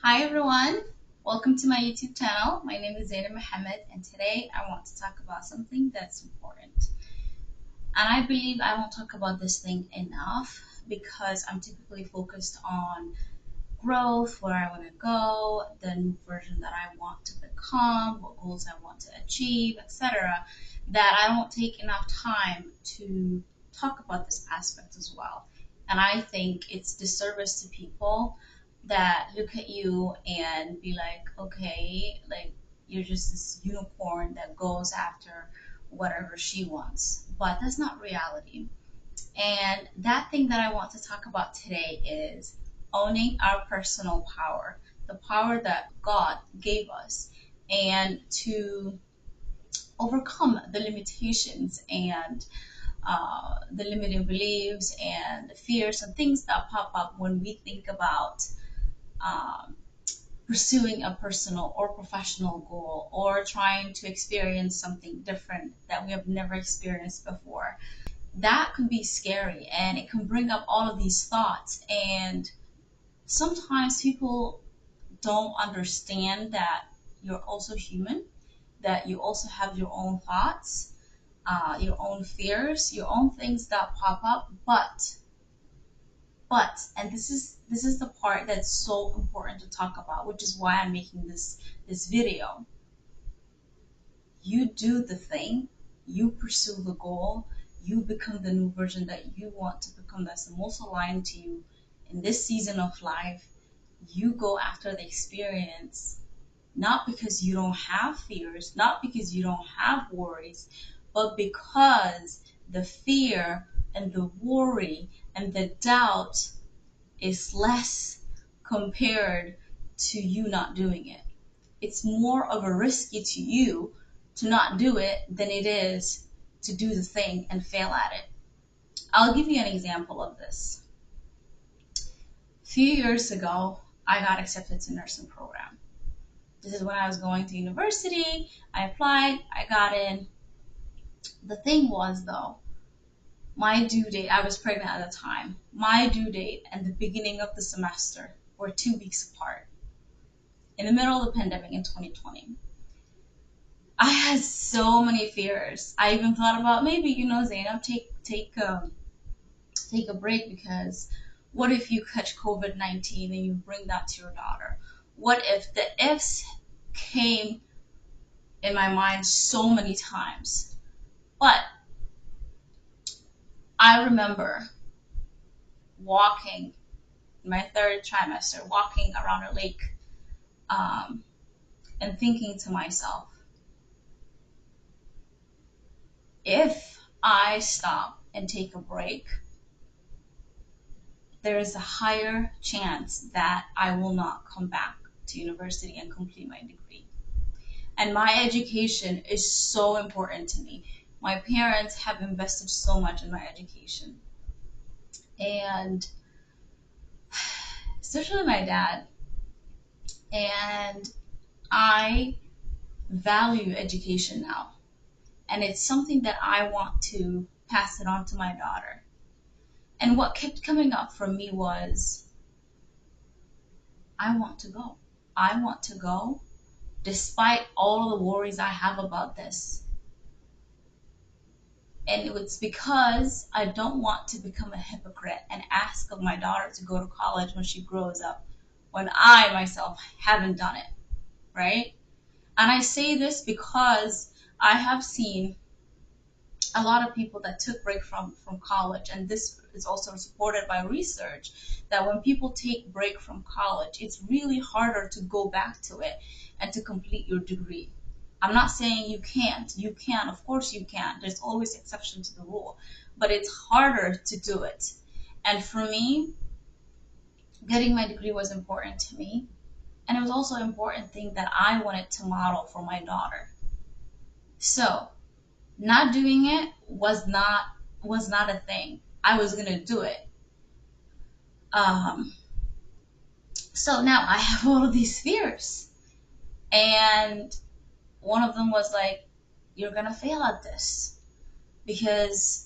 Hi everyone, welcome to my YouTube channel. My name is Zaina Mohammed and today I want to talk about something that's important. And I believe I won't talk about this thing enough because I'm typically focused on growth, where I want to go, the new version that I want to become, what goals I want to achieve, etc. That I won't take enough time to talk about this aspect as well. And I think it's disservice to people that look at you and be like, okay, like you're just this unicorn that goes after whatever she wants. But that's not reality. And that thing that I want to talk about today is owning our personal power, the power that God gave us, and to overcome the limitations and the limiting beliefs and fears and things that pop up when we think about um, pursuing a personal or professional goal or trying to experience something different that we have never experienced before. That can be scary and it can bring up all of these thoughts. And sometimes people don't understand that you're also human, that you also have your own thoughts, your own fears, your own things that pop up. But, and this is the part that's so important to talk about, which is why I'm making this video. You do the thing, you pursue the goal, you become the new version that you want to become, that's the most aligned to you in this season of life. You go after the experience, not because you don't have fears, not because you don't have worries, but because the fear and the worry and the doubt is less compared to you not doing it. It's more of a risky to you to not do it than it is to do the thing and fail at it. I'll give you an example of this. A few years ago, I got accepted to nursing program. This is when I was going to university. I applied, I got in. The thing was though, my due date, I was pregnant at the time. My due date and the beginning of the semester were 2 weeks apart in the middle of the pandemic in 2020. I had so many fears. I even thought about maybe, Zainab, take a break because what if you catch COVID-19 and you bring that to your daughter? What if the ifs came in my mind so many times? But I remember walking in my third trimester, walking around a lake, um, and thinking to myself, if I stop and take a break, there is a higher chance that I will not come back to university and complete my degree. And my education is so important to me. My parents have invested so much in my education. And especially my dad. And I value education now. And it's something that I want to pass it on to my daughter. And what kept coming up for me was, I want to go. I want to go despite all the worries I have about this. And it's because I don't want to become a hypocrite and ask of my daughter to go to college when she grows up, when I myself haven't done it, right? And I say this because I have seen a lot of people that took break from college, and this is also supported by research, that when people take break from college, it's really harder to go back to it and to complete your degree. I'm not saying you can't. You can, of course you can. There's always exception to the rule, but it's harder to do it. And for me, getting my degree was important to me, and it was also an important thing that I wanted to model for my daughter. So not doing it was not a thing. I was gonna do it. Um, so now I have all of these fears, and one of them was like, "You're gonna fail at this because."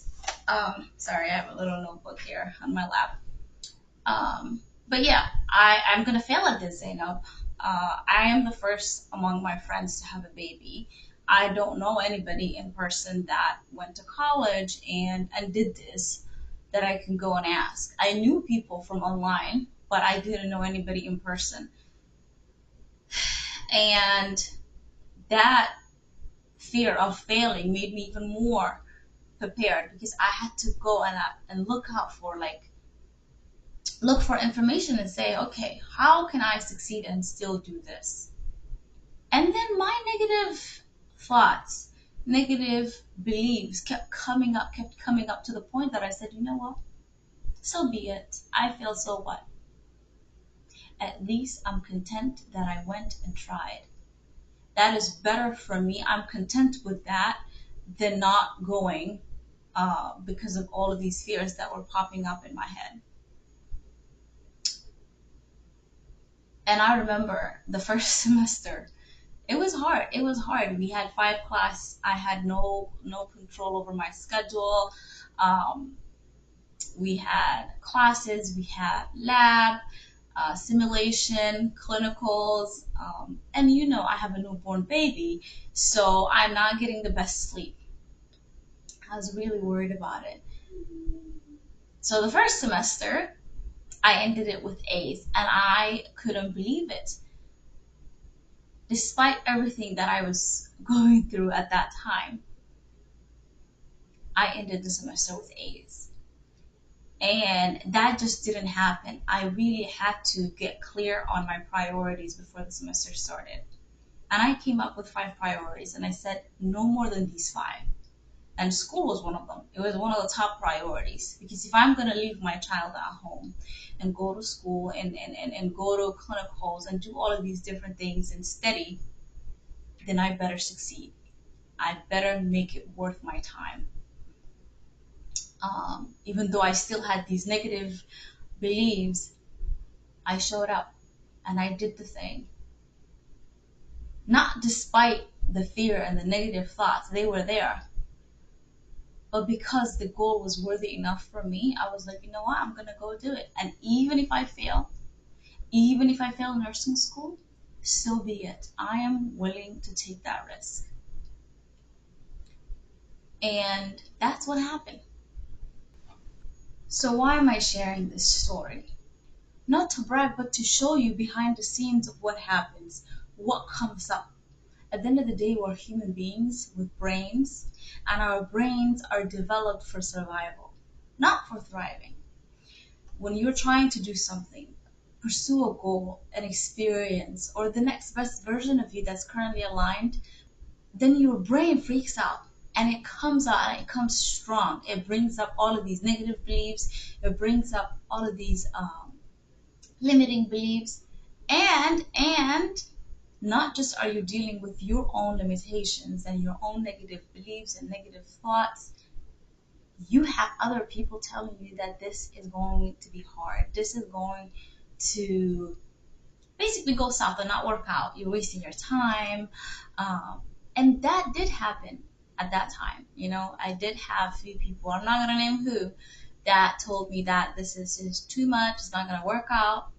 Sorry, I have a little notebook here on my lap. But yeah, I'm gonna fail at this, Zainab. I am the first among my friends to have a baby. I don't know anybody in person that went to college and did this that I can go and ask. I knew people from online, but I didn't know anybody in person. And that fear of failing made me even more prepared because I had to go and look out for look for information and say, okay, how can I succeed and still do this? And then my negative thoughts, negative beliefs kept coming up to the point that I said, you know what? So be it. I feel so what? At least I'm content that I went and tried. That is better for me. I'm content with that than not going because of all of these fears that were popping up in my head. And I remember the first semester, it was hard. It was hard. We had 5 class. I had no control over my schedule. Um, we had classes. We had lab, simulation, clinicals, and I have a newborn baby, so I'm not getting the best sleep. I was really worried about it. So the first semester, I ended it with A's, and I couldn't believe it, despite everything that I was going through at that time. I ended the semester with A's. And that just didn't happen. I really had to get clear on my priorities before the semester started. And I came up with 5 priorities and I said, no more than these 5. And school was one of them. It was one of the top priorities. Because if I'm going to leave my child at home and go to school and go to clinicals and do all of these different things and study, then I better succeed. I better make it worth my time. Even though I still had these negative beliefs, I showed up and I did the thing. Not despite the fear and the negative thoughts, they were there. But because the goal was worthy enough for me, I was like, you know what, I'm going to go do it. And even if I fail nursing school, so be it. I am willing to take that risk. And that's what happened. So, why am I sharing this story? Not to brag, but to show you behind the scenes of what happens, what comes up. At the end of the day, we're human beings with brains, and our brains are developed for survival, not for thriving. When you're trying to do something, pursue a goal, an experience, or the next best version of you that's currently aligned, then your brain freaks out and it comes out and it comes strong. It brings up all of these negative beliefs, it brings up all of these limiting beliefs, and not just are you dealing with your own limitations and your own negative beliefs and negative thoughts, you have other people telling you that this is going to be hard. This is going to basically go south and not work out. You're wasting your time. Um, and that did happen at that time. I did have a few people, I'm not going to name who, that told me that this is just too much, it's not going to work out.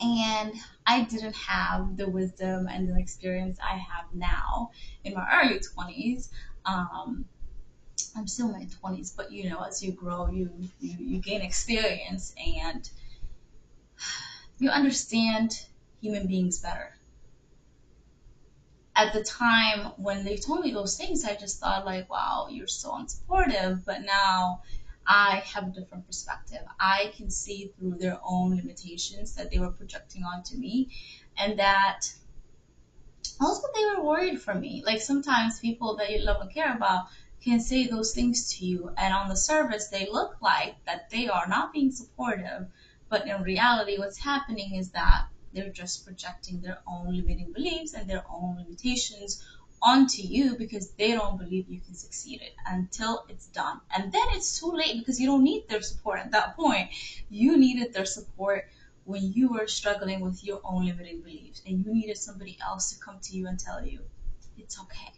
And I didn't have the wisdom and the experience I have now in my early 20s. I'm still in my 20s, but as you grow, you gain experience and you understand human beings better. At the time when they told me those things, I just thought like, wow, you're so unsupportive. But now I have a different perspective. I can see through their own limitations that they were projecting onto me, and that also they were worried for me. Like sometimes people that you love and care about can say those things to you, and on the surface they look like that they are not being supportive, but in reality what's happening is that they're just projecting their own limiting beliefs and their own limitations onto you because they don't believe you can succeed it until it's done. And then it's too late because you don't need their support at that point. You needed their support when you were struggling with your own limiting beliefs and you needed somebody else to come to you and tell you, it's okay.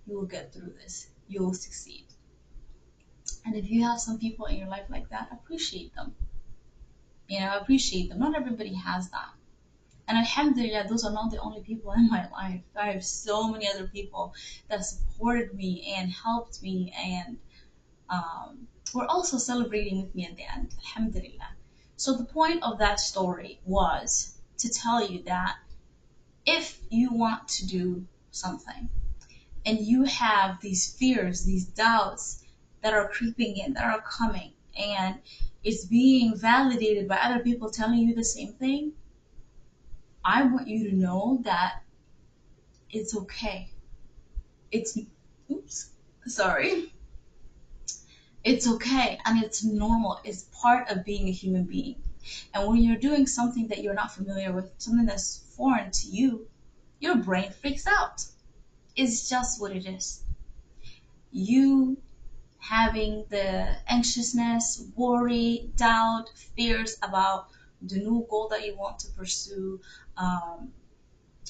You will get through this. You will succeed. And if you have some people in your life like that, appreciate them. I appreciate them. Not everybody has that. And alhamdulillah, those are not the only people in my life. I have so many other people that supported me and helped me and were also celebrating with me at the end. Alhamdulillah. So the point of that story was to tell you that if you want to do something and you have these fears, these doubts that are creeping in, that are coming, and it's being validated by other people telling you the same thing, I want you to know that it's okay. It's, oops, sorry. It's okay and it's normal. It's part of being a human being. And when you're doing something that you're not familiar with, something that's foreign to you, your brain freaks out. It's just what it is. You having the anxiousness, worry, doubt, fears about the new goal that you want to pursue, um,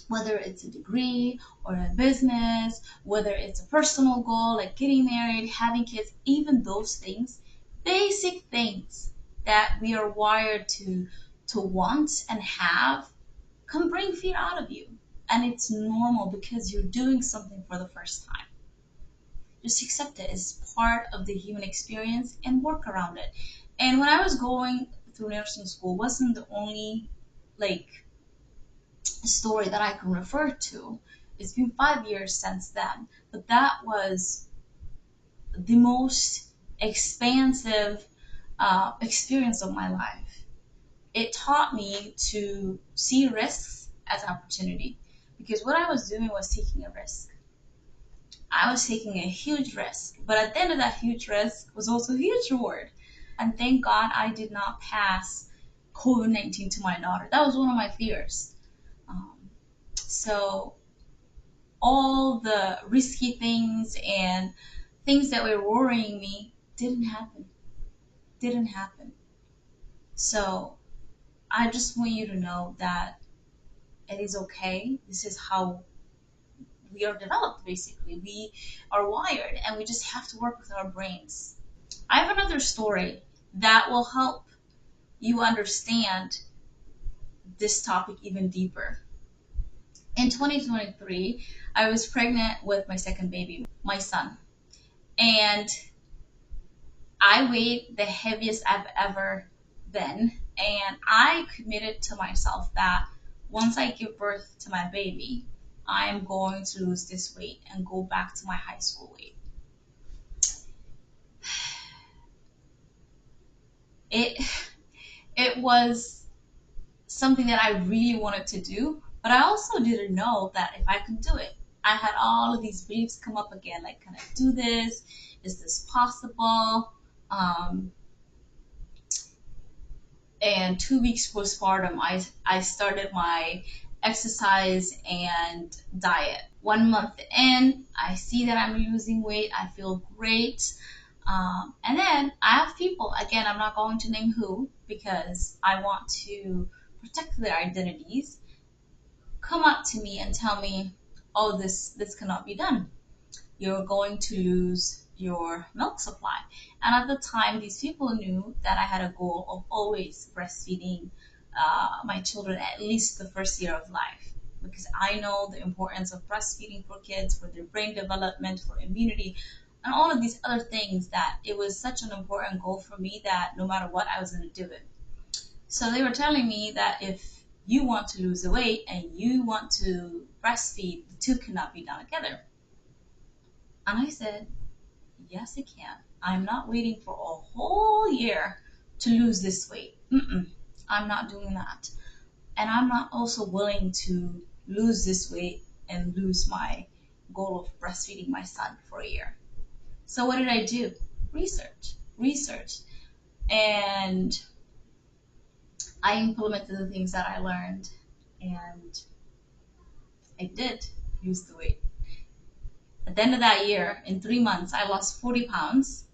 whether it's a degree or a business, whether it's a personal goal like getting married, having kids, even those things, basic things that we are wired to want and have, can bring fear out of you. And it's normal because you're doing something for the first time. Just accept it as part of the human experience and work around it. And when I was going through nursing school, wasn't the only like story that I can refer to. It's been 5 years since then, but that was the most expansive experience of my life. It taught me to see risks as opportunity because what I was doing was taking a risk. I was taking a huge risk, but at the end of that huge risk was also a huge reward. And thank God I did not pass COVID-19 to my daughter. That was one of my fears. Um, so all the risky things and things that were worrying me didn't happen. Didn't happen. So I just want you to know that it is okay. This is how we are developed, basically. We are wired and we just have to work with our brains. I have another story that will help you understand this topic even deeper. In 2023, I was pregnant with my second baby, my son. And I weighed the heaviest I've ever been. And I committed to myself that once I give birth to my baby, I'm going to lose this weight and go back to my high school weight. It it was something that I really wanted to do, but I also didn't know that if I could do it. I had all of these beliefs come up again, like, can I do this? Is this possible? Um, and 2 weeks postpartum, I started my exercise and diet. 1 month in, I see that I'm losing weight. I feel great. And then I have people, again, I'm not going to name who because I want to protect their identities, come up to me and tell me, oh, this cannot be done. You're going to lose your milk supply. And at the time, these people knew that I had a goal of always breastfeeding my children at least the first year of life. Because I know the importance of breastfeeding for kids, for their brain development, for immunity, and all of these other things, that it was such an important goal for me that no matter what, I was going to do it. So they were telling me that if you want to lose the weight and you want to breastfeed, the two cannot be done together. And I said, yes, it can. I'm not waiting for a whole year to lose this weight. I'm not doing that. And I'm not also willing to lose this weight and lose my goal of breastfeeding my son for a year. So what did I do? Research. And I implemented the things that I learned, and I did lose the weight. At the end of that year, in 3 months, I lost 40 pounds,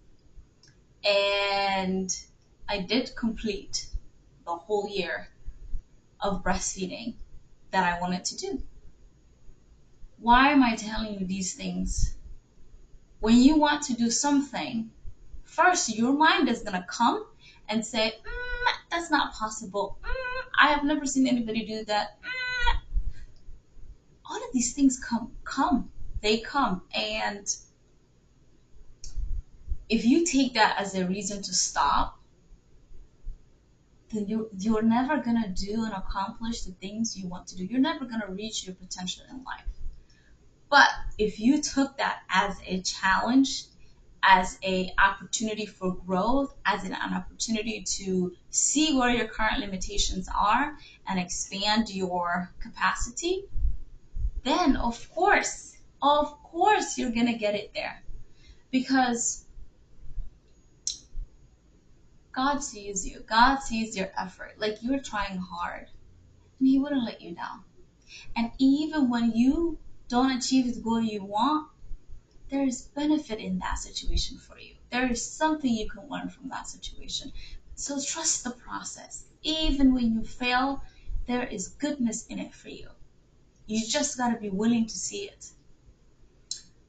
and I did complete the whole year of breastfeeding that I wanted to do. Why am I telling you these things? When you want to do something, first your mind is going to come and say, That's not possible. I have never seen anybody do that. All of these things they come. And if you take that as a reason to stop, then you're never gonna do and accomplish the things you want to do. You're never gonna reach your potential in life. But if you took that as a challenge, as a opportunity for growth, as an opportunity to see where your current limitations are and expand your capacity, then of course you're gonna get it there. Because God sees you. God sees your effort. Like, you're trying hard, and He wouldn't let you down. And even when you don't achieve the goal you want, there is benefit in that situation for you. There is something you can learn from that situation. So trust the process. Even when you fail, there is goodness in it for you. You just got to be willing to see it.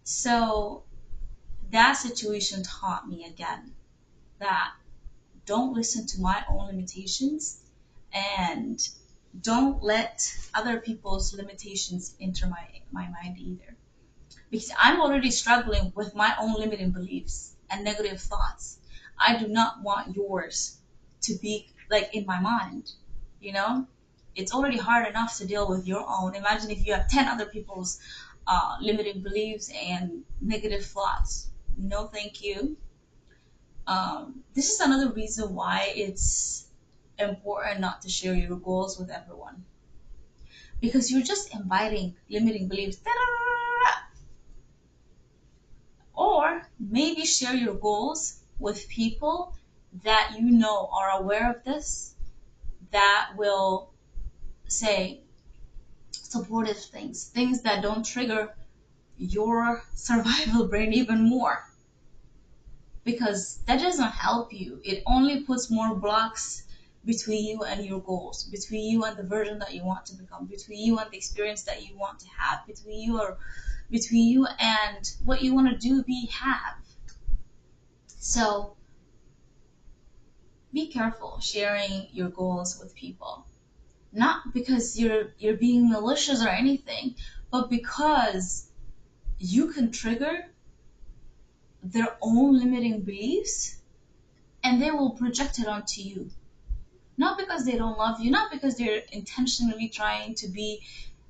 So that situation taught me again that don't listen to my own limitations, and don't let other people's limitations enter my mind either. Because I'm already struggling with my own limiting beliefs and negative thoughts. I do not want yours to be like in my mind, you know? It's already hard enough to deal with your own. Imagine if you have 10 other people's limiting beliefs and negative thoughts. No, thank you. This is another reason why it's important not to share your goals with everyone, because you're just inviting limiting beliefs. Or maybe share your goals with people that you know are aware of this, that will say supportive things that don't trigger your survival brain even more, because that doesn't help you. It only puts more blocks between you and your goals, between you and the version that you want to become, between you and the experience that you want to have, between you and what you want to do, have. So be careful sharing your goals with people. Not because you're being malicious or anything, but because you can trigger their own limiting beliefs, and they will project it onto you. Not because they don't love you, not because they're intentionally trying to be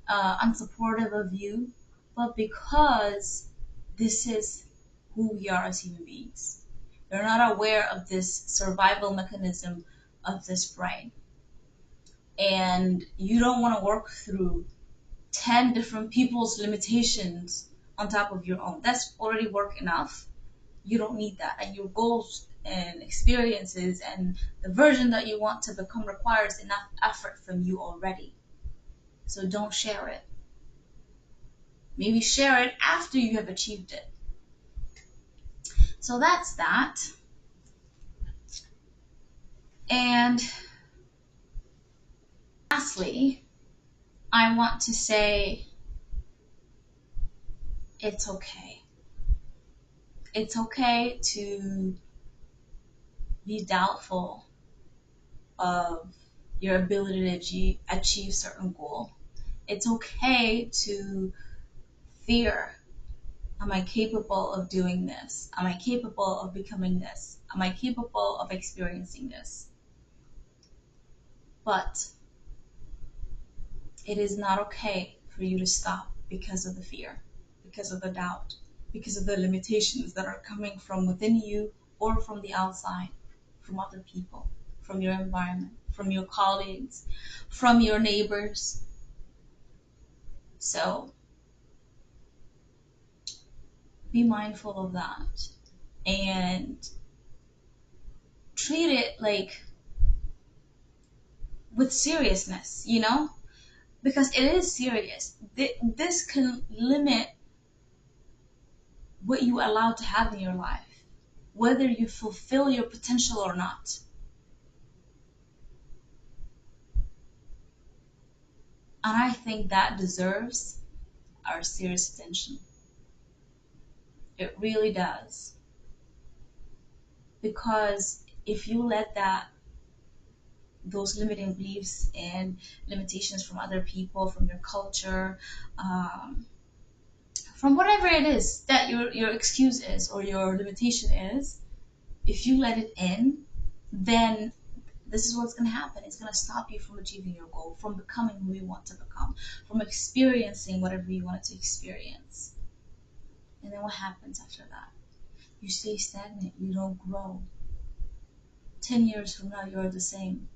unsupportive of you, but because this is who we are as human beings. They're not aware of this survival mechanism of this brain. And you don't want to work through 10 different people's limitations on top of your own. That's already work enough. You don't need that. And your goals and experiences and the version that you want to become requires enough effort from you already. So don't share it. Maybe share it after you have achieved it. So that's that. And lastly, I want to say it's okay. It's okay to be doubtful of your ability to achieve certain goal. It's okay to fear, am I capable of doing this? Am I capable of becoming this? Am I capable of experiencing this? But it is not okay for you to stop because of the fear, because of the doubt, because of the limitations that are coming from within you or from the outside, from other people, from your environment, from your colleagues, from your neighbors. So be mindful of that and treat it like with seriousness, because it is serious. This can limit what you allow to have in your life, whether you fulfill your potential or not. And I think that deserves our serious attention. It really does. Because if you let that those limiting beliefs and limitations from other people, from your culture, um, from whatever it is that your excuse is or your limitation is, if you let it in, then this is what's going to happen. It's going to stop you from achieving your goal, from becoming who you want to become, from experiencing whatever you wanted to experience. And then what happens after that? You stay stagnant. You don't grow. 10 years from now, you're the same.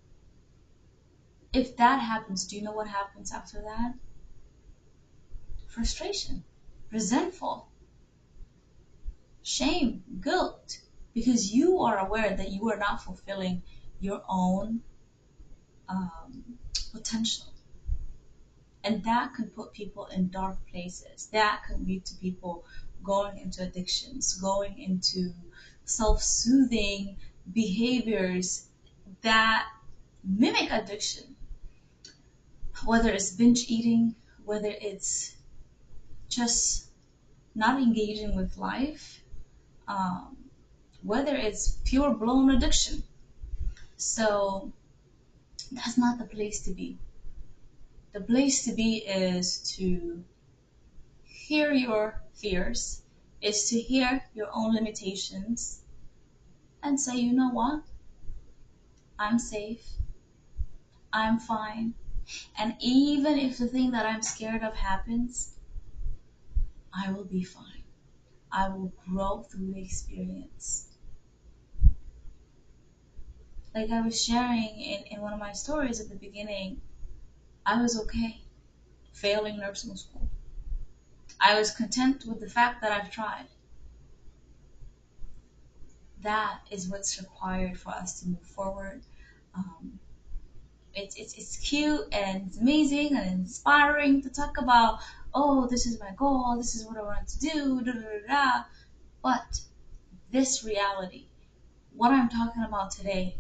If that happens, do you know what happens after that? Frustration, resentful, shame, guilt, because you are aware that you are not fulfilling your own potential. And that can put people in dark places. That can lead to people going into addictions, going into self soothing behaviors that mimic addiction, whether it's binge eating, whether it's just not engaging with life, um, whether it's pure blown addiction. So that's not the place to be. The place to be is to hear your fears, is to hear your own limitations and say, you know what? I'm safe. I'm fine. And even if the thing that I'm scared of happens, I will be fine. I will grow through the experience. Like I was sharing in one of my stories at the beginning, I was okay failing nursing school. I was content with the fact that I've tried. That is what's required for us to move forward. Um, it's cute and it's amazing and inspiring to talk about, oh, this is my goal, this is what I want to do, da da da da. But this reality, what I'm talking about today,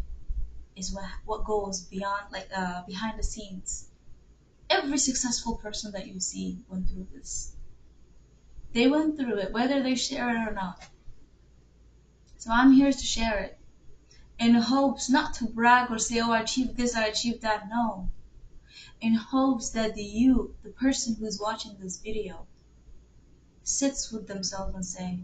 is what goes beyond, like behind the scenes. Every successful person that you see went through this. They went through it, whether they share it or not. So I'm here to share it in hopes not to brag or say, oh, I achieved this, I achieved that. No. In hopes that the person who's watching this video, sits with themselves and say,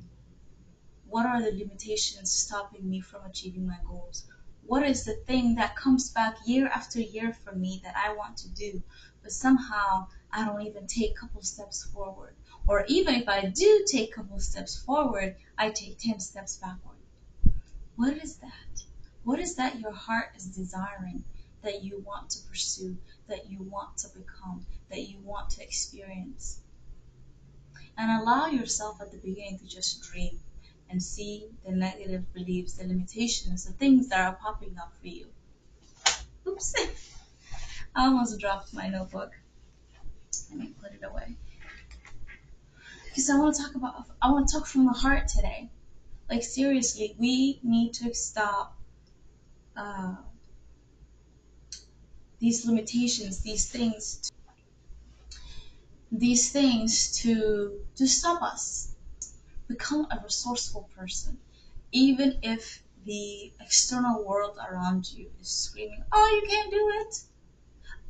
what are the limitations stopping me from achieving my goals? What is the thing that comes back year after year for me that I want to do, but somehow I don't even take a couple steps forward? Or even if I do take a couple steps forward, I take 10 steps backward. What is that? What is that your heart is desiring, that you want to pursue, that you want to become, that you want to experience? And allow yourself at the beginning to just dream and see the negative beliefs, the limitations, the things that are popping up for you. Oops, I almost dropped my notebook. Let me put it away. Because I want to talk from the heart today. Like seriously, we need to stop uh, these limitations, these things to stop us. Become a resourceful person, even if the external world around you is screaming, oh, you can't do it.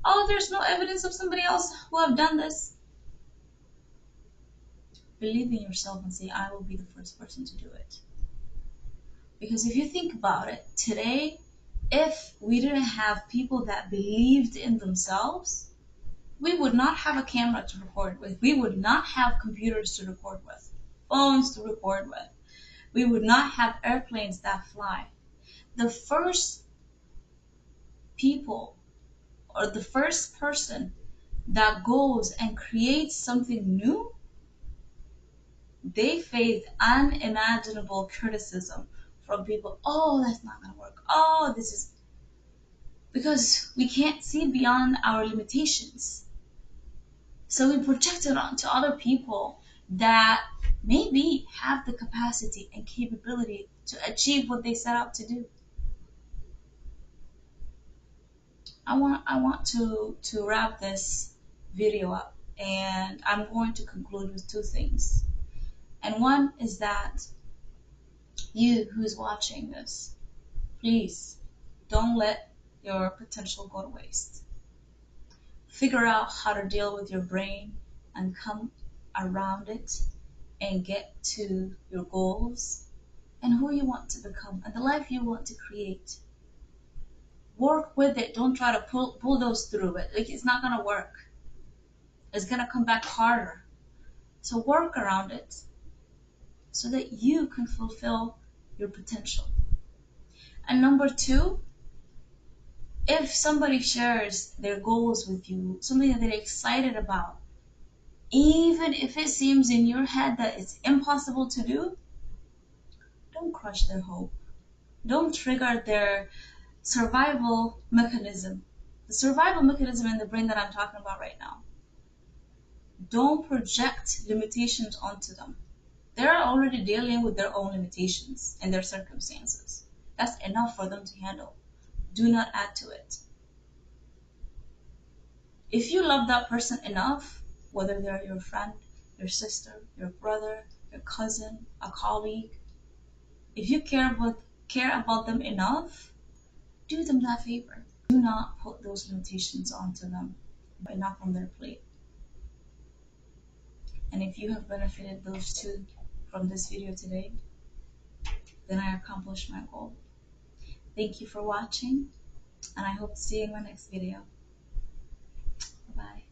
Oh, there's no evidence of somebody else who have done this. Believe in yourself and say, I will be the first person to do it. Because if you think about it, today, if we didn't have people that believed in themselves, we would not have a camera to record with. We would not have computers to record with, phones to record with. We would not have airplanes that fly. The first people, or the first person that goes and creates something new, they face unimaginable criticism from people. Oh, that's not going to work. Oh, this is because we can't see beyond our limitations. So we project it onto other people that maybe have the capacity and capability to achieve what they set out to do. I want to wrap this video up, and I'm going to conclude with two things. And one is that you who's watching this, please don't let your potential go to waste. Figure out how to deal with your brain and come around it and get to your goals and who you want to become and the life you want to create. Work with it. Don't try to bulldoze through it. Like, it's not gonna work. It's gonna come back harder. So work around it so that you can fulfill your potential. And number two, if somebody shares their goals with you, something that they're excited about, even if it seems in your head that it's impossible to do, don't crush their hope. Don't trigger their survival mechanism. The survival mechanism in the brain that I'm talking about right now. Don't project limitations onto them. They're already dealing with their own limitations and their circumstances. That's enough for them to handle. Do not add to it. If you love that person enough, whether they're your friend, your sister, your brother, your cousin, a colleague, if you care about them enough, do them that favor. Do not put those limitations onto them. Enough on their plate. And if you have benefited those two from this video today, then I accomplished my goal. Thank you for watching, and I hope to see you in my next video. Bye.